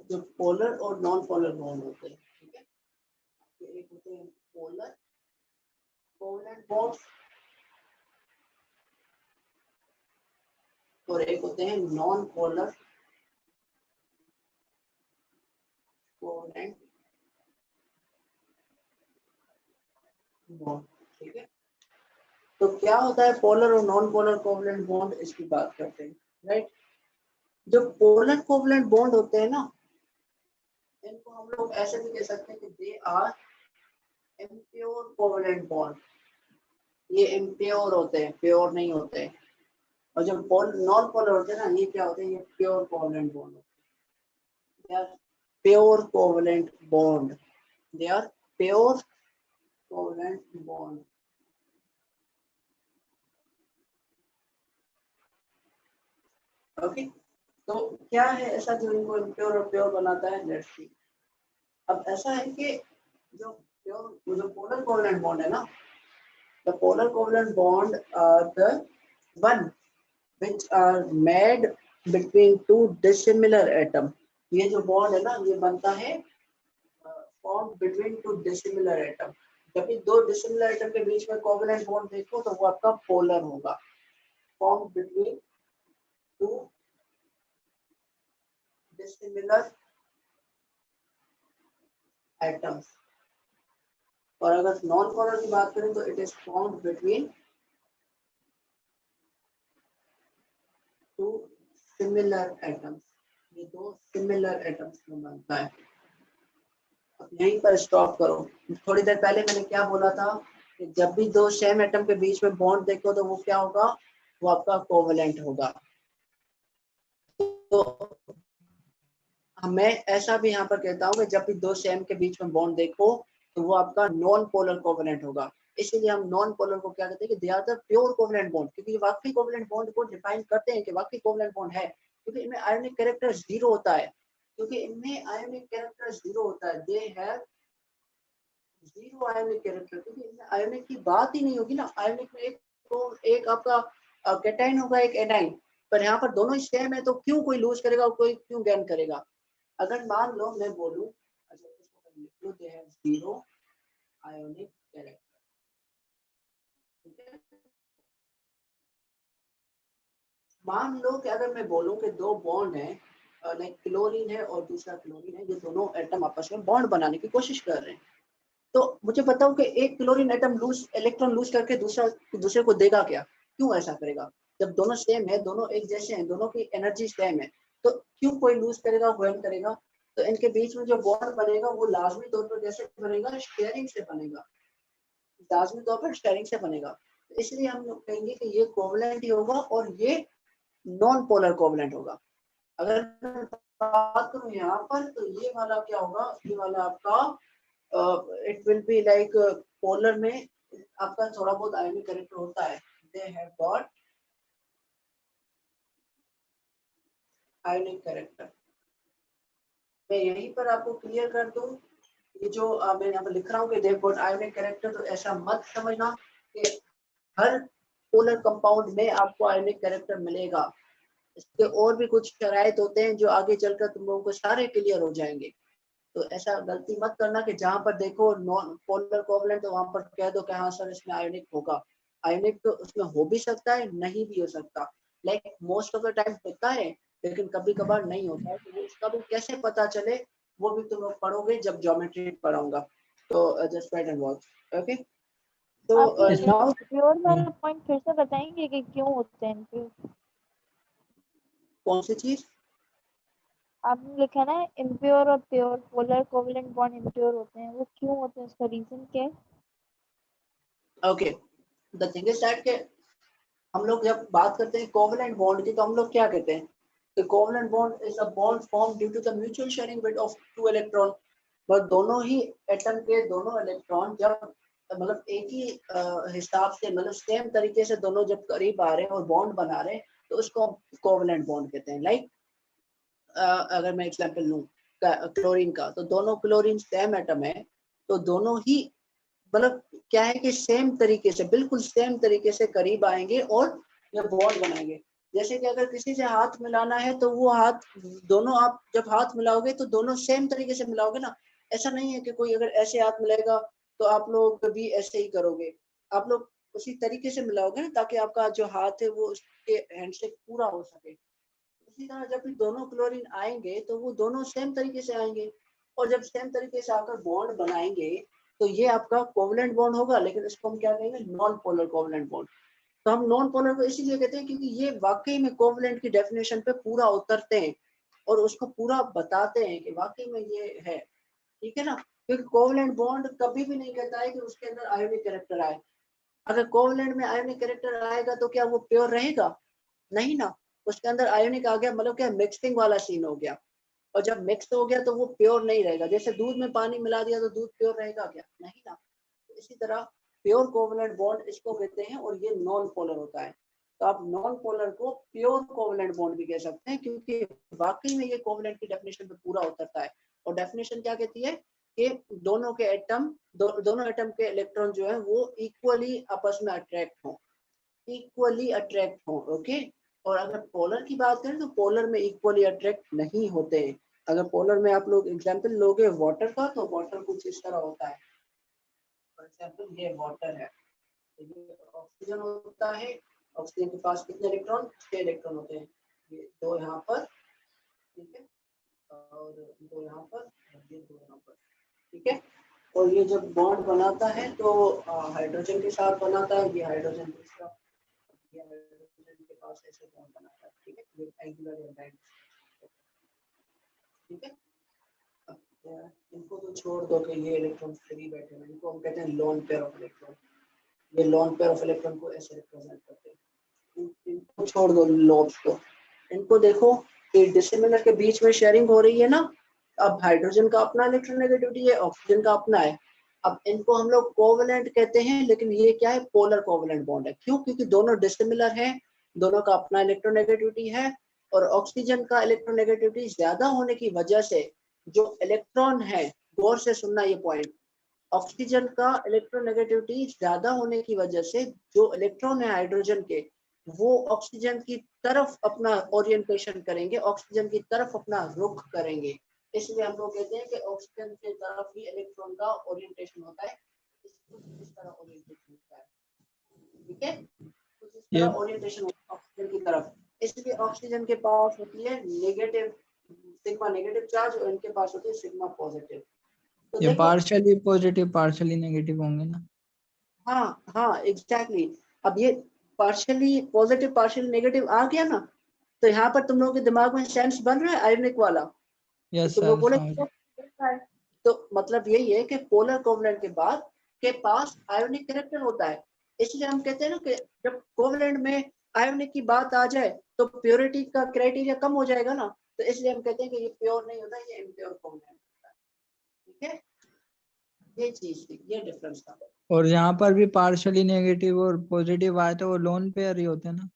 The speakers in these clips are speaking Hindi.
जो पोलर और नॉन पोलर बॉन्ड होते हैं, ठीक है। एक होते हैं पोलर कोवलेंट बॉन्ड्स और एक होते हैं नॉन पोलर कोवलेंट बॉन्ड, ठीक है। तो क्या होता है पोलर और नॉन पोलर कोवलेंट बॉन्ड, इसकी बात करते हैं, राइट। जो पोलर कोवलेंट बॉन्ड होते हैं ना, इनको हम लोग ऐसे भी कह सकते हैं कि they are impure covalent bond. ये इम्प्योर होते हैं, प्योर नहीं होते हैं। और जो नॉन पोलर होते हैं ना, ये क्या होते हैं, ये प्योर कोवलेंट बॉन्ड होते हैं। Pure covalent bond, they are pure covalent bond. Okay, तो क्या है ऐसा जो इनको इम्प्योर और प्योर बनाता है, लेट्स सी। अब ऐसा है कि जो प्योर, जो पोलर कोवलेंट बॉन्ड है ना, the polar covalent bond are the one which are made between two dissimilar atom। ये जो बॉन्ड है ना, ये बनता है form between two dissimilar atom. जब भी दो डिसिमिलर एटम के बीच में कोवलेंट बॉन्ड देखो तो वो आपका पोलर होगा, form between two dissimilar atoms. और अगर नॉन पोलर की बात करें तो it is form between two similar atoms. ये दो सिमिलर एटम्स में बनता है। अब यहीं पर स्टॉप करो। थोड़ी देर पहले मैंने क्या बोला था कि जब भी दो सेम एटम के बीच में बॉन्ड देखो तो वो क्या होगा, वो आपका कोवलेंट होगा। तो मैं ऐसा भी यहाँ पर कहता हूँ कि जब भी दो सेम के बीच में बॉन्ड देखो तो वो आपका नॉन पोलर कोवलेंट होगा। इसीलिए हम नॉन पोलर को क्या कहते हैं कि they are the pure covalent bond, क्योंकि ये वाकई कोवलेंट बॉन्ड को डिफाइन करते हैं कि वाकई कोवलेंट बॉन्ड है, क्योंकि इनमें आयोनिक कैरेक्टर जीरो होता है। क्योंकि इनमें आयोनिक कैरेक्टर जीरो होता है, they have zero ionic character, क्योंकि इनमें आयोनिक की बात ही नहीं होगी ना। आयोनिक में एक तो एक आपका कैटाइन होगा, एक एनाइन, पर यहाँ पर दोनों ही सेम है, तो क्यों कोई लूज करेगा और कोई क्यों गेन करेगा। अगर मान लो मैं बोलूं, अच्छा इसको लिख लो, they have zero ionic character, ठीक है। मान लो कि अगर मैं बोलूं कि दो बॉन्ड है, लाइक क्लोरीन है और दूसरा क्लोरीन है, ये दोनों एटम आपस में बॉन्ड बनाने की कोशिश कर रहे हैं। तो मुझे बताओ कि एक chlorine atom loose electron lose करके दूसरे को देगा क्या, क्यों ऐसा करेगा। जब दोनों सेम है, दोनों एक जैसे हैं, दोनों की एनर्जी सेम है, तो क्यों कोई लूज करेगा, गेन करेगा। तो इनके बीच में जो बॉन्ड बनेगा वो लाजमी तौर पर कैसे बनेगा, शेयरिंग से बनेगा, लाजमी तौर पर शेयरिंग से बनेगा। तो इसलिए हम लोग कहेंगे कि ये कोवलेंट ही होगा और ये नॉन पोलर कोवलेंट होगा। अगर बात करूं यहाँ पर तो ये वाला क्या होगा, ये वाला आपका it will be like polar में आपका थोड़ा बहुत आयोनिक कैरेक्टर होता है, they have got ionic character. मैं यहीं पर आपको क्लियर कर दूं, ये जो मैं यहाँ पर लिख रहा हूँ कि दे हैव गॉट आयोनिक कैरेक्टर, तो ऐसा मत समझना कि हर पोलर कंपाउंड में आपको आयोनिक कैरेक्टर मिलेगा। इसके और भी कुछ शराइत होते हैं जो आगे चलकर तुम लोगों को सारे क्लियर हो जाएंगे। तो ऐसा गलती मत करना कि जहां पर देखो नॉन पोलर कोवलेंट तो वहां पर कह दो कि हाँ सर इसमें आयोनिक होगा। आयोनिक तो उसमें हो भी सकता है, नहीं भी हो सकता, like most of the time होता है, लेकिन कभी कभार नहीं होता है। तो वो उसका भी कैसे पता चले, वो भी तुम लोग पढ़ोगे जब ज्योमेट्री पढ़ाऊंगा। तो just wait and watch, okay. आप तो ये नाउ प्योर वाला पॉइंट फिर से बताएंगे कि क्यों होते हैं इम्प्योर। कौन सी चीज, आपने लिखा ना इम्प्योर और pure polar covalent bond impure होते हैं, वो क्यों होते हैं, उसका रीजन क्या है। Okay. The thing is that के हम लोग जब बात करते हैं कोवलेंट बॉन्ड की तो हम लोग क्या कहते हैं, the covalent bond is a bond formed due to the mutual sharing weight of two electron। बस दोनों ही एटम के दोनों इलेक्ट्रॉन जब मतलब एक ही हिसाब से, मतलब सेम तरीके से दोनों जब करीब आ रहे हैं और बॉन्ड बना रहे हैं, तो उसको कोवलेंट बॉन्ड कहते हैं। लाइक अगर मैं एग्जांपल लूं क्लोरीन का, तो दोनों क्लोरीन सेम एटम है, तो दोनों ही मतलब क्या है कि सेम तरीके से, बिल्कुल सेम तरीके से करीब आएंगे और ये बॉन्ड बनाएंगे। जैसे कि अगर किसी से हाथ मिलाना है तो वो हाथ दोनों, आप जब हाथ मिलाओगे तो दोनों सेम तरीके से मिलाओगे ना। ऐसा नहीं है कि कोई अगर ऐसे हाथ मिलाएगा तो आप लोग भी ऐसे ही करोगे। आप लोग उसी तरीके से मिलाओगे ना, ताकि आपका जो हाथ है वो उसके हैंडशेक पूरा हो सके। इसी तरह जब भी दोनों क्लोरीन आएंगे तो वो दोनों सेम तरीके से आएंगे, और जब सेम तरीके से आकर बॉन्ड बनाएंगे तो ये आपका कोवलेंट बॉन्ड होगा, लेकिन इसको हम क्या कहेंगे, नॉन पोलर कोवलेंट बॉन्ड। तो हम नॉन पोलर को इसीलिए कहते हैं क्योंकि ये वाकई में कोवलेंट की डेफिनेशन पे पूरा उतरते हैं और उसको पूरा बताते हैं कि वाकई में ये है। ठीक है ना, क्योंकि कोवलेंट बॉन्ड कभी भी नहीं कहता है कि उसके अंदर आयोनिक कैरेक्टर आए। अगर कोवलेंट में आयोनिक कैरेक्टर आएगा तो क्या वो प्योर रहेगा? नहीं ना, उसके अंदर आयोनिक आ गया मतलब क्या, मिक्सिंग वाला सीन हो गया। और जब मिक्स हो गया तो वो प्योर नहीं रहेगा। जैसे दूध में पानी मिला दिया तो दूध प्योर रहेगा क्या? नहीं ना। तो इसी तरह प्योर कोवलेंट बॉन्ड इसको कहते हैं, और ये नॉन पोलर होता है। तो आप नॉन पोलर को प्योर कोवलेंट बॉन्ड भी कह सकते हैं, क्योंकि वाकई में ये कोवलेंट की डेफिनेशन पे पूरा उतरता है। और डेफिनेशन क्या कहती है कि दोनों के एटम दोनों एटम के इलेक्ट्रॉन जो है वो इक्वली आपस में अट्रैक्ट हो, इक्वली अट्रैक्ट हो। ओके। और अगर पोलर की बात करें तो पोलर में इक्वली अट्रैक्ट नहीं होते हैं। अगर पोलर में आप लोग एग्जांपल लोगे वाटर का, तो वाटर कुछ इस तरह होता है। फॉर एग्जांपल ये वाटर है, तो ये ऑक्सीजन होता है। ऑक्सीजन के पास कितने इलेक्ट्रॉन? 6 इलेक्ट्रॉन होते हैं। ये 2 यहाँ पर, ठीक है, और 2 यहाँ पर, और ये 2 यहाँ पर, ठीक है। और ये जब बॉन्ड बनाता है तो हाइड्रोजन के साथ बनाता है। ये हाइड्रोजन दूसरा, ये हाइड्रोजन के पास ऐसे बॉन्ड बनाता है। ठीक है, ये एंगुलर या बैंड, ठीक है। अब इनको तो छोड़ दो कि ये इलेक्ट्रॉन फ्री बैठे हैं, इनको हम कहते हैं लोन पेयर ऑफ इलेक्ट्रॉन। ये लोन पेयर ऑफ इलेक्ट्रॉन को ऐसे रिप्रेजेंट करते हैं। इनको छोड़ दो लोब्स को, इनको देखो कि डिसिमिलर के बीच में शेयरिंग हो रही है ना। अब हाइड्रोजन का अपना इलेक्ट्रोनेगेटिविटी है, ऑक्सीजन का अपना है। अब इनको हम लोग कोवलेंट कहते हैं, लेकिन ये क्या है, पोलर कोवलेंट बॉन्ड है। क्यों? क्योंकि दोनों डिसिमिलर हैं, दोनों का अपना इलेक्ट्रोनेगेटिविटी है। और ऑक्सीजन का इलेक्ट्रोनेगेटिविटी ज्यादा होने की वजह से जो इलेक्ट्रॉन है, गौर से सुनना ये पॉइंट, ऑक्सीजन का इलेक्ट्रोनेगेटिविटी ज्यादा होने की वजह से जो इलेक्ट्रॉन है हाइड्रोजन के, वो ऑक्सीजन की तरफ अपना ओरिएंटेशन करेंगे, ऑक्सीजन की तरफ अपना रुख करेंगे। इसलिए हम लोग कहते हैं कि ऑक्सीजन की तरफ ही इलेक्ट्रॉन का ओरिएंटेशन होता है। इस तरह ओरिएंटेशन होता है, ठीक है, कुछ इस ये तरह ओरिएंटेशन होता है ऑक्सीजन की तरफ। इसलिए ऑक्सीजन के पास होती है नेगेटिव, सिग्मा नेगेटिव चार्ज, और इनके पास होती है सिग्मा पॉजिटिव। तो ये देखो, पार्शियली पॉजिटिव पार्शियली नेगेटिव होंगे ना? हाँ हाँ एग्जैक्टली। अब ये पार्शियली पॉजिटिव पार्शियली नेगेटिव आ गया ना, तो यहाँ पर तुम लोगों के दिमाग में सेंस बन रहा है आयोनिक वाला, तो यस तुम लोग सर, बोले समझ गए। तो मतलब यही है कि पोलर कोवलेंट के बाद के पास आयोनिक कैरेक्टर होता है। इसलिए हम कहते हैं ना कि जब कोवलेंट में आयोनिक की बात आ जाए तो प्योरिटी का क्राइटेरिया कम हो जाएगा ना। तो इसलिए हम कहते हैं कि ये प्योर नहीं होता, ये इम्प्योर कोवलेंट होता है। ठीक है, ये चीज थी, ये डिफरेंस था। और यहाँ पर भी पार्शियली नेगेटिव और पॉजिटिव आए तो वो लोन पेयर ही होते हैं ना?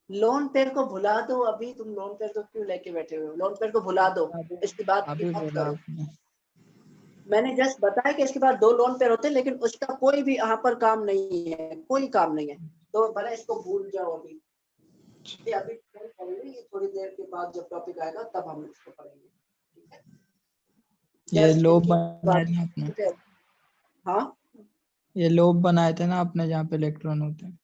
लोन पेयर को भुला दो, अभी तुम लोन पेयर को क्यों लेके बैठे हुए हो? लोन पेयर को भुला दो, अभी इसकी बात भी अभी मत बोला करो। आपने। मैंने जस्ट बताया कि इसके बाद 2 लोन पेयर होते हैं, लेकिन उसका कोई भी यहाँ पर काम नहीं है, कोई काम नहीं है। तो भले इसको भूल जाओ अभी, अभी पढ़ेंगे, ये थोड़ी देर के बाद जब टॉपिक आएगा तब हम इसको पढ़ेंगे। ठीक है, ये जस्ट लोब इनकी बनाए बात। थे आपने, हाँ ये लोब बनाए थे ना आपने जहाँ पे इलेक्ट्रॉन होते हैं?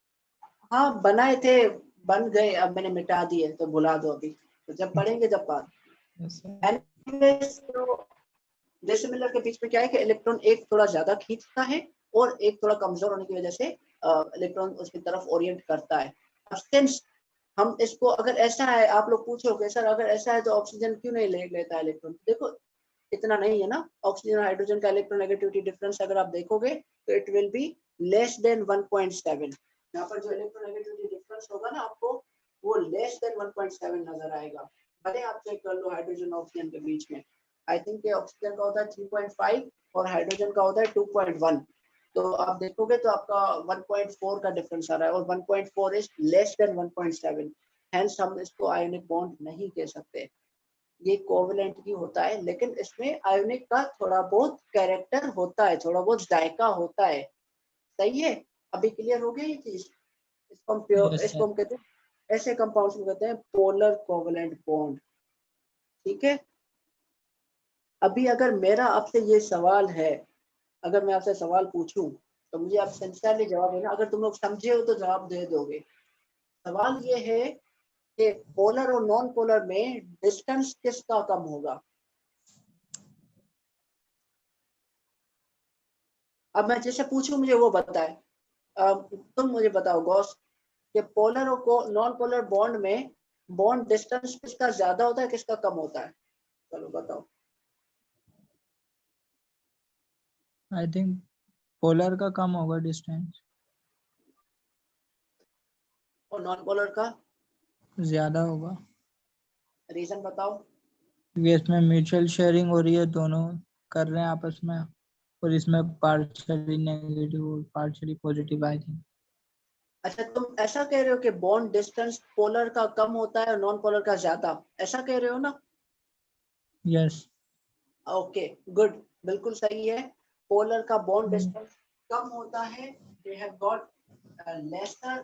हाँ बनाए थे, बन गए, अब मैंने मिटा दिए, तो भुला दो अभी, तो जब पढ़ेंगे जब बात। Yes sir. Anyways, तो डिसिमिलर के बीच में क्या है कि इलेक्ट्रॉन एक थोड़ा ज्यादा खींचता है और एक थोड़ा कमजोर होने की वजह से इलेक्ट्रॉन उसकी तरफ ओरिएंट करता है। अब सिंस हम इसको, अगर ऐसा है, आप लोग पूछोगे सर अगर ऐसा है तो ऑक्सीजन क्यों नहीं लेता है इलेक्ट्रॉन? देखो इतना नहीं है ना, ऑक्सीजन हाइड्रोजन का इलेक्ट्रोनेगेटिविटी डिफरेंस अगर आप देखोगे तो it will be less than 1.7। यहाँ पर जो इलेक्ट्रोनेगेटिविटी डिफरेंस होगा ना आपको, वो लेस देन 1.7 नजर आएगा। भले आप चेक कर लो हाइड्रोजन ऑक्सीजन के बीच में, आई थिंक ऑक्सीजन का होता है 3.5 और हाइड्रोजन का होता है 2.1। तो आप देखोगे तो आपका 1.4 का डिफरेंस आ रहा है, और 1.4 इज लेस देन 1.7। हेंस हम इसको आयोनिक बॉन्ड नहीं कह सकते, ये कोवलेंट ही होता है। लेकिन इसमें आयोनिक का थोड़ा बहुत कैरेक्टर होता है, थोड़ा बहुत जायका होता है। सही है, अभी क्लियर हो गया ये चीज? इसको हम यस इसको सर। हम कहते हैं ऐसे कंपाउंड्स को कहते हैं पोलर कोवेलेंट बॉन्ड। ठीक है, अभी अगर मेरा आपसे ये सवाल है, अगर मैं आपसे सवाल पूछूं तो मुझे आप सिंसियरली जवाब देना, अगर तुम लोग समझे हो तो जवाब दे दोगे। सवाल ये है कि पोलर और नॉन पोलर में डिस्टेंस किसका कम होगा। अब मैं जैसे पूछूं मुझे वो बताए। तुम मुझे बताओ गौस कि पोलर और नॉन पोलर बॉन्ड में बॉन्ड डिस्टेंस किसका ज्यादा होता है किसका कम होता है, चलो बताओ। आई थिंक पोलर का कम होगा डिस्टेंस, और नॉन पोलर का ज्यादा होगा, रीजन बताओ। क्योंकि इसमें म्यूचुअल शेयरिंग हो रही है, दोनों कर रहे हैं आपस में, और इसमें पार्शियली नेगेटिव और पार्शियली पॉजिटिव आई थिंक। अच्छा, तुम ऐसा कह रहे हो कि बॉन्ड डिस्टेंस पोलर का कम होता है और नॉन पोलर का ज्यादा, ऐसा कह रहे हो ना। यस। ओके गुड, बिल्कुल सही है। पोलर का बॉन्ड डिस्टेंस कम होता है, they have got lesser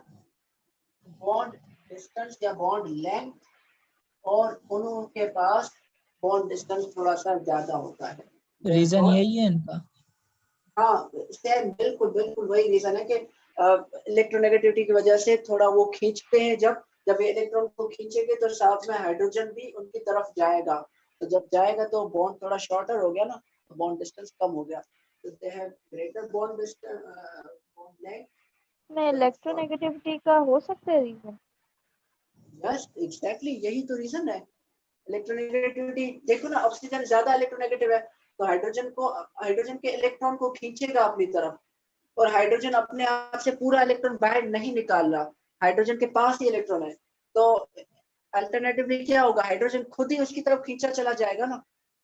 bond distance या बॉन्ड लेंथ, और उनके पास बॉन्ड डिस्टेंस थोड़ा सा ज्यादा होता है। रीजन Therefore, यही है इनका। हाँ सेम, बिल्कुल बिल्कुल वही रीजन है कि इलेक्ट्रोनेगेटिविटी की वजह से थोड़ा वो खींचते हैं, जब ये इलेक्ट्रॉन को खींचेंगे तो साथ में हाइड्रोजन भी उनकी तरफ जाएगा, तो जब जाएगा तो बॉन्ड थोड़ा शॉर्टर हो गया ना, तो बॉन्ड डिस्टेंस कम हो गया, तो दे have greater bond distance, bond length. में इलेक्ट्रोनेगेटिविटी का हो सकता है रीजन। यस एग्जैक्टली, यही तो रीजन है। इलेक्ट्रोनेगेटिविटी देखो ना, ऑक्सीजन ज्यादा इलेक्ट्रोनेगेटिव है, तो हाइड्रोजन के इलेक्ट्रॉन को खींचेगा अपनी तरफ, और हाइड्रोजन अपने आप से पूरा इलेक्ट्रॉन बाहर नहीं निकाल रहा, हाइड्रोजन के पास ही इलेक्ट्रॉन है, तो अल्टरनेटिवली क्या होगा, हाइड्रोजन खुद ही उसकी तरफ खींचा चला जाएगा ना,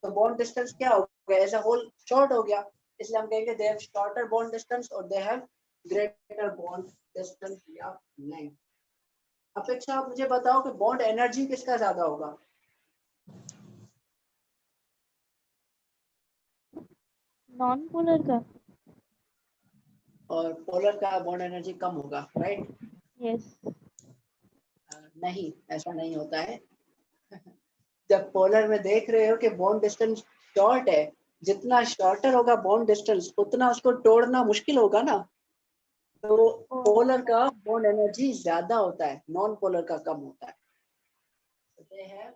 तो बॉन्ड डिस्टेंस क्या हो गया, एज अ होल शॉर्ट हो गया। इसलिए हम कहेंगे they have shorter bond distance और they have greater bond distance या लेंथ। अपेक्षा आप मुझे बताओ कि बॉन्ड एनर्जी किसका ज्यादा होगा। नॉन पोलर का। और पोलर का बॉन्ड एनर्जी कम होगा, राइट। यस। नहीं, ऐसा नहीं होता है। जब पोलर में देख रहे हो कि बॉन्ड डिस्टेंस शॉर्ट है, जितना शॉर्टर होगा बॉन्ड डिस्टेंस उतना उसको तोड़ना मुश्किल होगा ना, तो पोलर का बॉन्ड एनर्जी ज्यादा होता है, नॉन पोलर का कम होता है। they have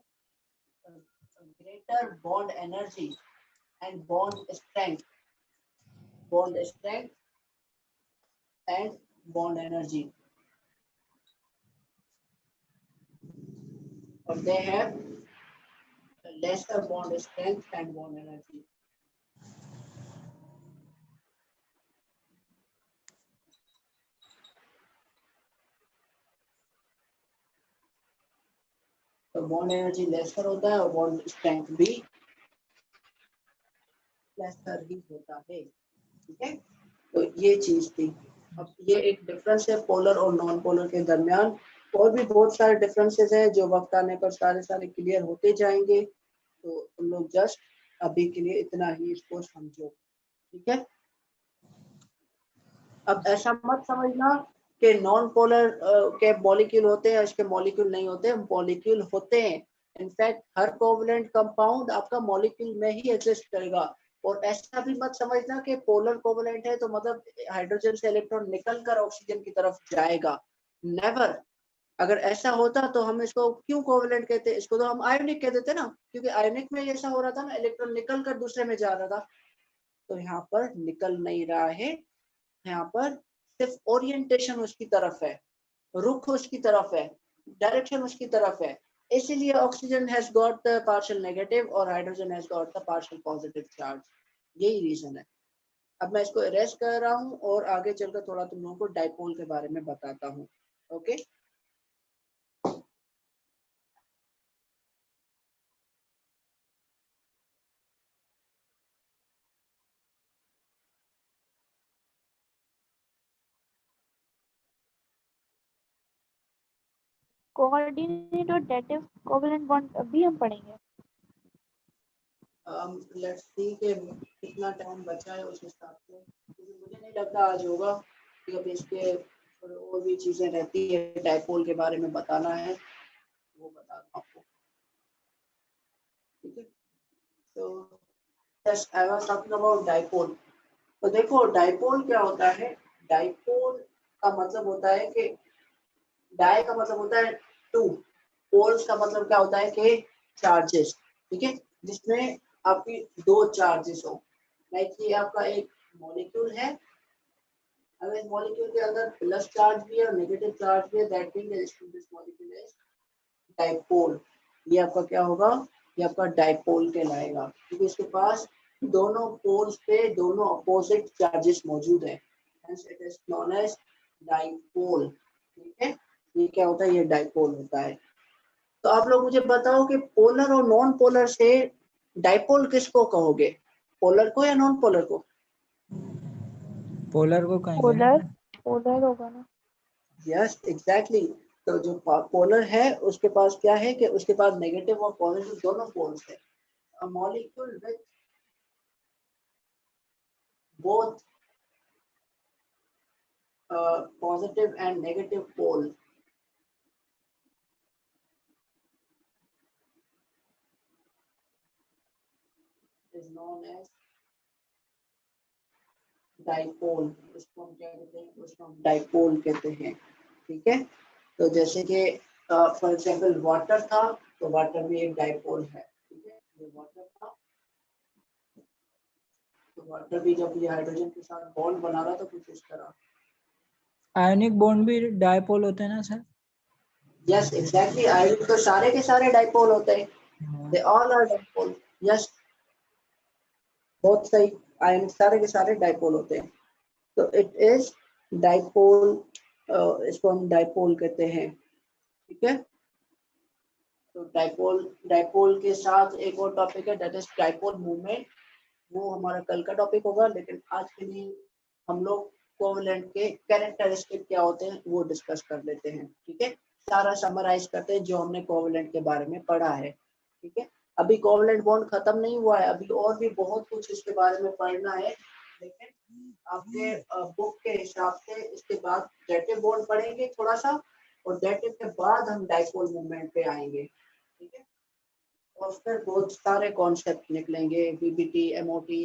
greater bond energy and bond strength and bond energy, or they have lesser bond strength and bond energy. तो बॉन्ड एनर्जी लेसर होता है और बॉन्ड स्ट्रेंथ भी लेसर ही होता है। ठीक है, तो ये चीज थी। अब ये एक डिफरेंस है पोलर और नॉन पोलर के दरमियान, और भी बहुत सारे डिफरेंसेस हैं जो वक्त आने पर सारे क्लियर होते जाएंगे, तो तुम लोग जस्ट अभी के लिए इतना ही इसको समझो। ठीक है, अब ऐसा मत समझना कि नॉन पोलर के मॉलिक्यूल होते हैं, इसके मॉलिक्यूल नहीं होते, मॉलिक्यूल होते हैं। इनफैक्ट हर कोवलेंट कंपाउंड आपका मॉलिक्यूल में ही एग्जिस्ट करेगा, और ऐसा भी मत समझना कि पोलर कोवलेंट है तो मतलब हाइड्रोजन से इलेक्ट्रॉन निकल कर ऑक्सीजन की तरफ जाएगा, नेवर। अगर ऐसा होता तो हम इसको क्यों कोवलेंट कहते, इसको तो हम आयोनिक कह देते ना, क्योंकि आयोनिक में ऐसा हो रहा था ना, इलेक्ट्रॉन निकल कर दूसरे में जा रहा था, तो यहाँ पर निकल नहीं रहा है, यहाँ पर सिर्फ ओरिएंटेशन उसकी तरफ है, रुख उसकी तरफ है, डायरेक्शन उसकी तरफ है, इसीलिए oxygen has got the partial negative और hydrogen has got the partial positive charge, यही रीजन है। अब मैं इसको इरेज कर रहा हूँ और आगे चलकर थोड़ा तुम लोगों को डाइपोल के बारे में बताता हूँ। ओके, कोऑर्डिनेट और डेटिव कोवेलेंट बॉन्ड अभी हम पढ़ेंगे। लेट्स सी कि कितना टाइम बचा है उस हिसाब से, क्योंकि मुझे नहीं लगता आज होगा, क्योंकि इसके और भी चीजें रहती है डाइपोल के बारे में बताना है वो बता दूं आपको, ठीक है। तो just I was talking about dipole. तो देखो डाइपोल क्या होता है, डाइपोल का मतलब होता है कि डाई का मतलब होता है टू, पोल्स का मतलब क्या होता है कि चार्जेस, ठीक है, जिसमें आपकी दो चार्जेस हो। लाइक ये आपका एक मॉलिक्यूल है, अगर इस मॉलिक्यूल के अंदर प्लस चार्ज भी है और नेगेटिव चार्ज भी है, that means this molecule is dipole. ये आपका क्या होगा, ये आपका डाइपोल कहलाएगा, क्योंकि इसके पास दोनों पोल्स पे दोनों अपोजिट चार्जेस मौजूद है, hence it is known as dipole, ठीक है। ये क्या होता है, ये डाइपोल होता है। तो आप लोग मुझे बताओ कि पोलर और नॉन पोलर से डाइपोल किसको कहोगे, पोलर को या नॉन पोलर को? पोलर को कहेंगे ना। पोलर, पोलर होगा ना। Yes exactly. तो जो पोलर है उसके पास क्या है कि उसके पास नेगेटिव और पॉजिटिव दोनों पोल्स है। A molecule with both positive and negative pole is known as dipole. उसको हम क्या कहते हैं, उसको हम डाइपोल कहते हैं, ठीक है। तो जैसे कि फॉर एग्जांपल वाटर था, तो वाटर भी एक डाइपोल है, ठीक है। ये वाटर था, तो वाटर भी जब ये हाइड्रोजन के साथ बॉन्ड बना रहा था कुछ इस तरह। आयनिक बॉन्ड भी डायपोल होते हैं ना सर? यस एग्जैक्टली, आयनिक तो सारे के सारे डाइपोल होते हैं, they all are dipole. Yes बहुत सही, आयनिक सारे के सारे डाइपोल होते हैं। तो इट इज डाइपोल, इसको हम डाइपोल कहते हैं, ठीक है। तो डाइपोल, डाइपोल के साथ एक और टॉपिक है दैट इज डाइपोल मूवमेंट, वो हमारा कल का टॉपिक होगा, लेकिन आज के लिए हम लोग कोवेलेंट के कैरेक्टरिस्टिक क्या होते हैं वो डिस्कस कर लेते हैं, ठीक है। सारा समराइज करते हैं जो हमने कोवेलेंट के बारे में पढ़ा है, ठीक है। अभी कोवेलेंट बॉन्ड खत्म नहीं हुआ है, अभी और भी बहुत कुछ इसके बारे में पढ़ना है, लेकिन आपके बुक के हिसाब से इसके बाद डेटिव बॉन्ड पढ़ेंगे थोड़ा सा, और डेटिव के बाद हम डाइपोल मूवमेंट पे आएंगे, ठीक है। और फिर बहुत सारे कॉन्सेप्ट निकलेंगे, वीबीटी, एमओटी,